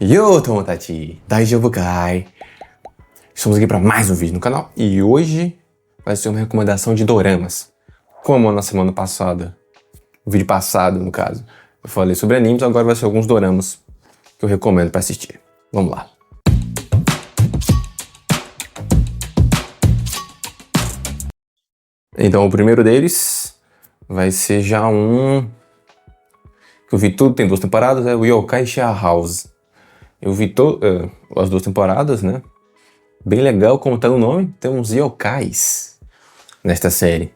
Yo, Tomodachi! Daijoubu kai! Estamos aqui para mais um vídeo no canal e hoje vai ser uma recomendação de doramas. Como na semana passada, o vídeo passado no caso, eu falei sobre animes, agora vai ser alguns doramas que eu recomendo para assistir. Vamos lá! Então o primeiro deles vai ser já um que eu vi tudo, tem 2 temporadas, é o Yokai Share House. Eu vi as 2 temporadas, né? Bem legal, como tá no nome, tem uns yokais nesta série.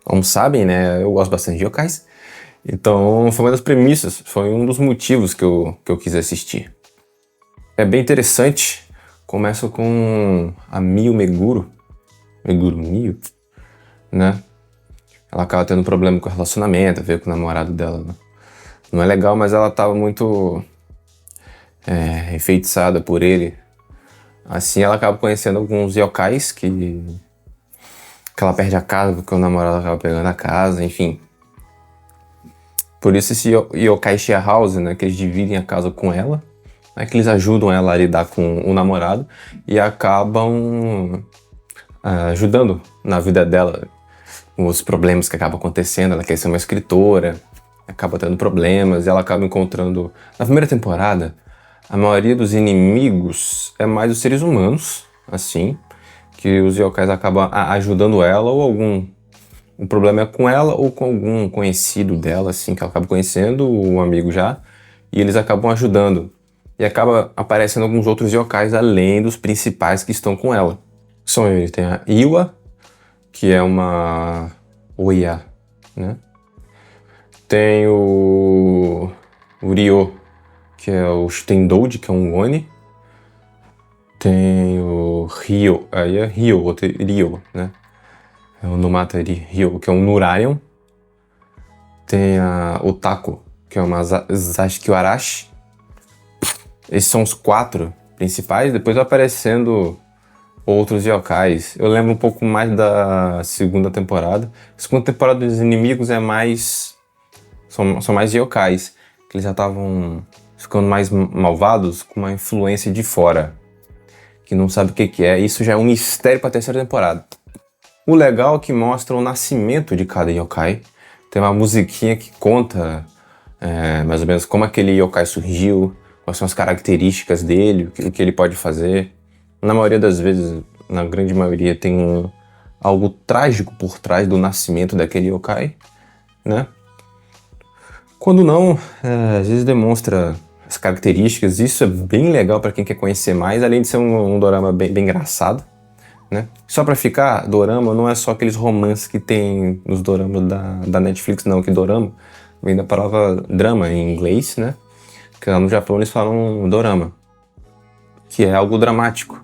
Como sabem, né? Eu gosto bastante de yokais. Então, foi uma das premissas, foi um dos motivos que eu quis assistir. É bem interessante. Começa com a Mio Meguro. Mio, né? Ela acaba tendo problema com o relacionamento, veio com o namorado dela. Né? Não é legal, mas ela tava muito enfeitiçada por ele. Assim ela acaba conhecendo alguns yokais que ela perde a casa porque o namorado acaba pegando a casa, enfim. Por isso esse yokai share house, né, que eles dividem a casa com ela, né, que eles ajudam ela a lidar com o namorado e acabam ajudando na vida dela, os problemas que acabam acontecendo. Ela quer ser uma escritora, acaba tendo problemas, e ela acaba encontrando... Na primeira temporada, a maioria dos inimigos é mais os seres humanos, assim, que os yokais acabam ajudando ela, ou o problema é com ela ou com algum conhecido dela, assim, que ela acaba conhecendo, um amigo já, e eles acabam ajudando. E acaba aparecendo alguns outros yokais além dos principais que estão com ela. São eles, tem a Iwa, que é uma Oya, né? Tem o Ryo, que é o Shitendouji, que é um Oni. Tem o Ryo, aí é Ryo, outro Ryo, né? É o Numata Ryo, que é um Nurarion. Tem a Otako, que é uma Zashiki Arashi. Esses são os 4 principais, depois vai aparecendo outros yokais. Eu lembro um pouco mais da segunda temporada. A segunda temporada dos inimigos é mais... São mais yokais, que eles já estavam ficando mais malvados com uma influência de fora, que não sabe o que é. Isso já é um mistério para a terceira temporada. O legal é que mostra o nascimento de cada yokai. Tem uma musiquinha que conta mais ou menos como aquele yokai surgiu, quais são as características dele, o que ele pode fazer. Na maioria das vezes, na grande maioria, tem algo trágico por trás do nascimento daquele yokai, né? Quando não, às vezes demonstra as características. Isso é bem legal para quem quer conhecer mais, além de ser um dorama bem engraçado, né? Só pra ficar, dorama não é só aqueles romances que tem nos doramas da Netflix, não, que dorama vem da palavra drama em inglês, né? Que lá no Japão eles falam dorama, que é algo dramático,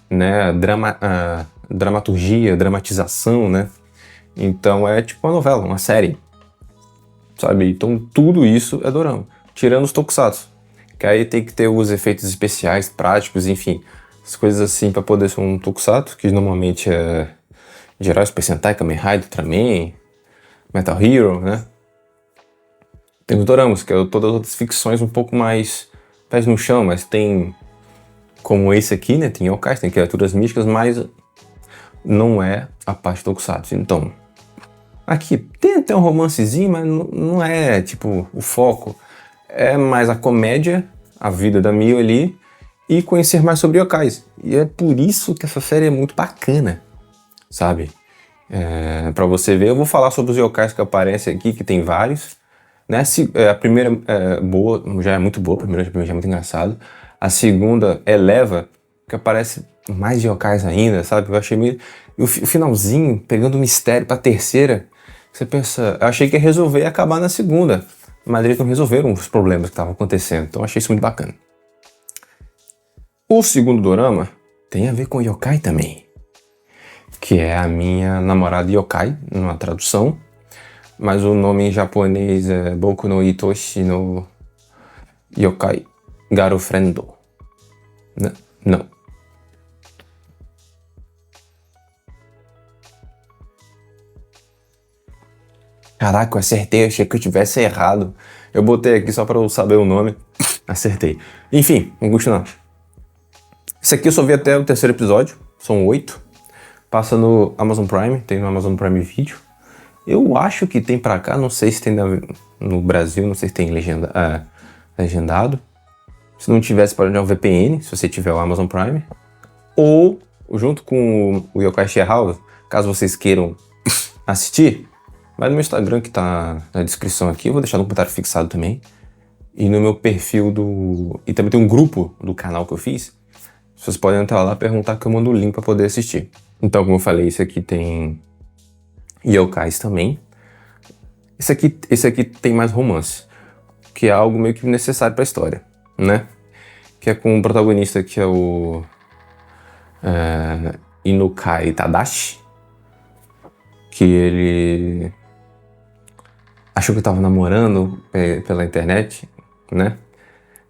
né? Dramaturgia, dramatização, né? Então é tipo uma novela, uma série, sabe? Então tudo isso é dorama, tirando os tokusatsu, que aí tem que ter os efeitos especiais, práticos, enfim, as coisas assim para poder ser um tokusatsu, que normalmente é geral, Super Sentai, Kamen Rider, Ultraman, Metal Hero, né? Tem os doramas, que é todas as outras ficções um pouco mais pés no chão, mas tem, como esse aqui, né? Tem yokais, tem criaturas místicas, mas não é a parte tokusatsu. Então, aqui tem até um romancezinho, mas não é tipo o foco. É mais a comédia, a vida da Mio ali, e conhecer mais sobre yokais. E é por isso que essa série é muito bacana, sabe? Pra você ver, eu vou falar sobre os yokais que aparecem aqui, que tem vários. Né? A primeira é boa, já é muito boa, a primeira já é muito engraçado. A segunda eleva, que aparece mais yokais ainda, sabe? Eu achei meio... O finalzinho, pegando o mistério pra terceira, você pensa... Eu achei que ia resolver e acabar na segunda, mas eles não resolveram os problemas que estavam acontecendo, então eu achei isso muito bacana. O segundo dorama tem a ver com yokai também, que é a minha namorada yokai, numa tradução, mas o nome em japonês é Boku no Itoshi no Yokai Girlfriend. Não. Caraca, eu acertei, achei que eu tivesse errado. Eu botei aqui só pra eu saber o nome. Acertei. Enfim, vamos continuar. Esse aqui eu só vi até o 3º episódio, são 8. Passa no Amazon Prime, tem no Amazon Prime Video. Eu acho que tem pra cá, não sei se tem no Brasil, não sei se tem legendado. Se não tiver, você pode usar um VPN, se você tiver o Amazon Prime. Ou, junto com o Yokai Share House, caso vocês queiram assistir, vai no meu Instagram que tá na descrição aqui, eu vou deixar no comentário fixado também. E no meu perfil e também tem um grupo do canal que eu fiz. Vocês podem entrar lá e perguntar que eu mando o link pra poder assistir. Então, como eu falei, esse aqui tem yokais também. Esse aqui tem mais romance, que é algo meio que necessário pra história, né? Que é com o protagonista que é o Inukai Tadashi, que ele achou que tava namorando pela internet, né?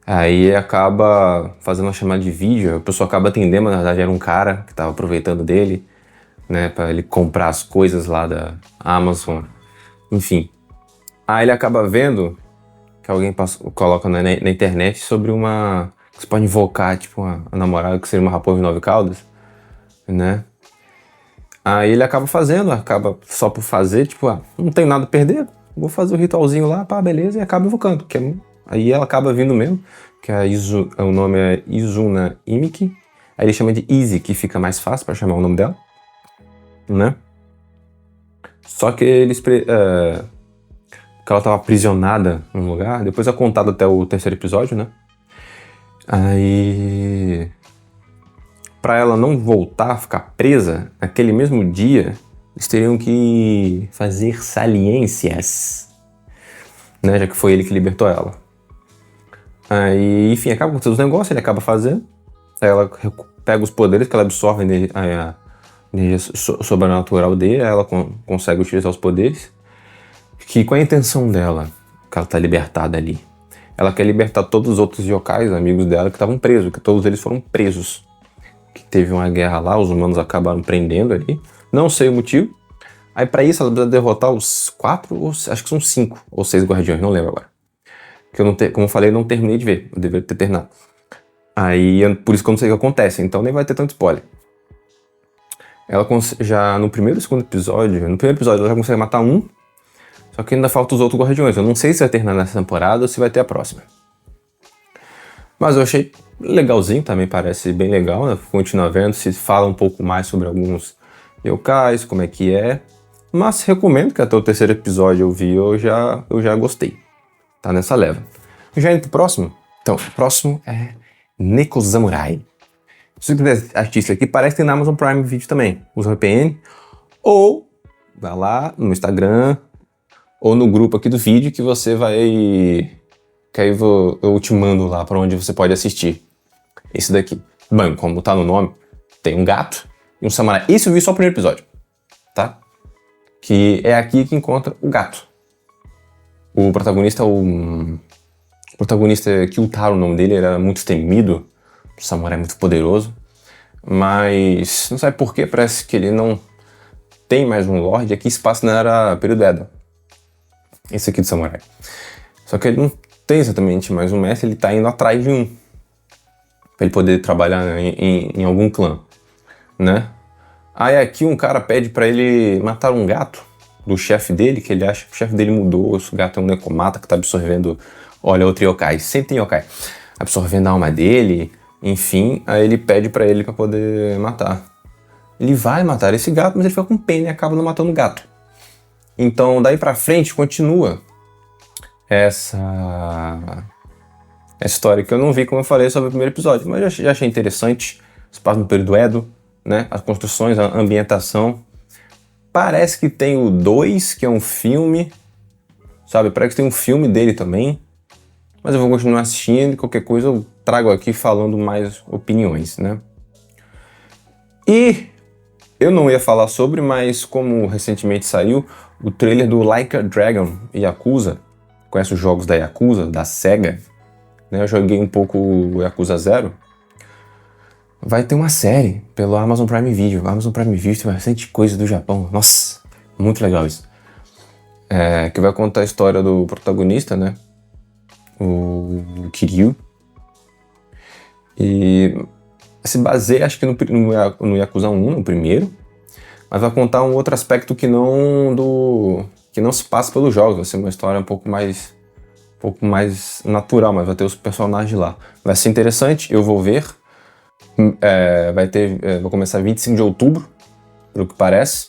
Aí acaba fazendo uma chamada de vídeo, a pessoa acaba atendendo, mas na verdade era um cara que tava aproveitando dele, né? Pra ele comprar as coisas lá da Amazon, enfim. Aí ele acaba vendo que alguém coloca na internet sobre que você pode invocar, tipo, uma namorada que seria uma raposa de 9 caudas, né? Aí ele acaba só por fazer, tipo, não tem nada a perder, vou fazer o ritualzinho lá, pá, beleza, e acaba invocando. Aí ela acaba vindo mesmo, que o nome é Izuna Imiki. Aí ele chama de Izzy, que fica mais fácil pra chamar o nome dela, né? Só que que ela tava aprisionada num lugar, depois é contado até o 3º episódio, né? Aí, pra ela não voltar a ficar presa, naquele mesmo dia, eles teriam que fazer saliências, né? Já que foi ele que libertou ela. Aí, enfim, acaba com todos os negócios, ele acaba fazendo. Aí ela pega os poderes que ela absorve, a energia sobrenatural dele, aí ela consegue utilizar os poderes. Que qual é a intenção dela? Que ela tá libertada ali. Ela quer libertar todos os outros yokais, amigos dela, que estavam presos, que todos eles foram presos. Que teve uma guerra lá, os humanos acabaram prendendo ali. Não sei o motivo. Aí pra isso ela precisa derrotar os 4, acho que são 5 ou 6 guardiões, não lembro agora. Que eu não como eu falei, eu não terminei de ver. Eu deveria ter terminado. Aí, por isso que eu não sei o que acontece, então nem vai ter tanto spoiler. Ela já no primeiro e segundo episódio, no primeiro episódio ela já consegue matar um, só que ainda faltam os outros guardiões. Eu não sei se vai terminar nessa temporada ou se vai ter a próxima. Mas eu achei legalzinho, também parece bem legal, né? Continuar vendo, se fala um pouco mais sobre alguns yokais, como é que é. Mas recomendo, que até o 3º episódio eu vi, eu já gostei. Tá nessa leva. Já indo pro próximo? Então, o próximo é Neko Samurai. Se você quiser assistir isso aqui, parece que tem na Amazon Prime Video também. Usa o VPN. Ou vai lá no Instagram ou no grupo aqui do vídeo que você vai... Que aí eu te mando lá pra onde você pode assistir. Esse daqui. Bom, como tá no nome, tem um gato e um samurai. Esse eu vi só o primeiro episódio, tá? Que é aqui que encontra o gato. O protagonista, Kyutaro, o nome dele, era muito temido. O samurai muito poderoso. Mas não sabe por que, parece que ele não tem mais um Lorde. Aqui se passa na era período Edo. Esse aqui do samurai. Só que ele não tem exatamente mais um mestre, ele tá indo atrás de um. Pra ele poder trabalhar em algum clã, né? Aí aqui um cara pede pra ele matar um gato do chefe dele, que ele acha que o chefe dele mudou, esse gato é um necomata que tá absorvendo, olha, outro yokai, sempre tem yokai, absorvendo a alma dele, enfim, aí ele pede pra ele pra poder matar. Ele vai matar esse gato, mas ele fica com pena e acaba não matando o gato. Então daí pra frente continua essa história que eu não vi, como eu falei, sobre o primeiro episódio, mas já achei interessante. Se passa no período Edo, né? As construções, a ambientação. Parece que tem o 2, que é um filme, sabe? Parece que tem um filme dele também. Mas eu vou continuar assistindo e qualquer coisa eu trago aqui falando mais opiniões, né? E eu não ia falar sobre, mas como recentemente saiu o trailer do Like a Dragon Yakuza. Conhece os jogos da Yakuza, da Sega? Eu joguei um pouco o Yakuza 0. Vai ter uma série pelo Amazon Prime Video. A Amazon Prime Video tem bastante coisa do Japão. Nossa, muito legal isso. Que vai contar a história do protagonista, né? O Kiryu, E se baseia, acho que no Yakuza 1, no primeiro, mas vai contar um outro aspecto que não se passa pelos jogos. Vai ser uma história um pouco mais natural, mas vai ter os personagens lá. Vai ser interessante, eu vou ver. Vai começar 25 de outubro, pelo que parece.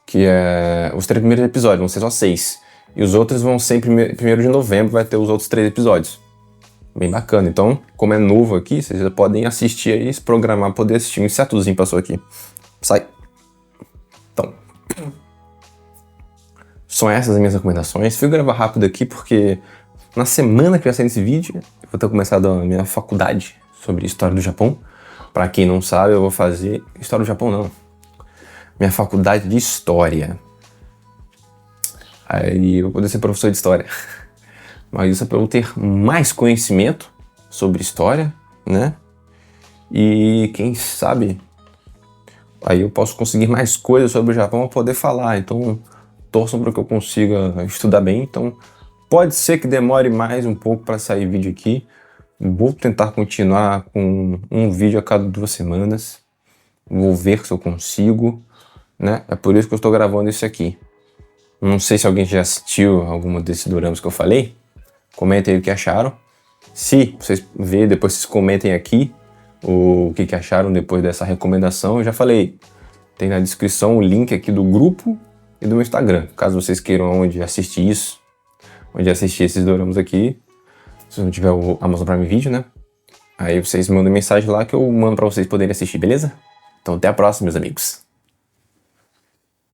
Que é os 3 primeiros episódios, vão ser só 6. E os outros vão ser em 1º de novembro, vai ter os outros 3 episódios. Bem bacana. Então, como é novo aqui, vocês já podem assistir aí, se programar, poder assistir. Um insetozinho passou aqui. Sai. Então, são essas as minhas recomendações. Fui gravar rápido aqui porque na semana que vai sair esse vídeo, eu vou ter começado a minha faculdade sobre História do Japão. Pra quem não sabe, eu vou fazer... História do Japão não. Minha faculdade de História. Aí eu vou poder ser professor de História. Mas isso é para eu ter mais conhecimento sobre História, né? E quem sabe... Aí eu posso conseguir mais coisas sobre o Japão para poder falar. Então, torçam para que eu consiga estudar bem. Então, pode ser que demore mais um pouco para sair vídeo aqui. Vou tentar continuar com um vídeo a cada 2 semanas. Vou ver se eu consigo, né? É por isso que eu estou gravando isso aqui. Não sei se alguém já assistiu algum desses doramas que eu falei. Comentem aí o que acharam. Se vocês verem, depois vocês comentem aqui o que acharam depois dessa recomendação. Eu já falei, tem na descrição o link aqui do grupo e do meu Instagram, caso vocês queiram onde assistir isso, onde assistir esses doramas aqui. Se não tiver o Amazon Prime Video, né? Aí vocês mandam mensagem lá que eu mando pra vocês poderem assistir, beleza? Então até a próxima, meus amigos.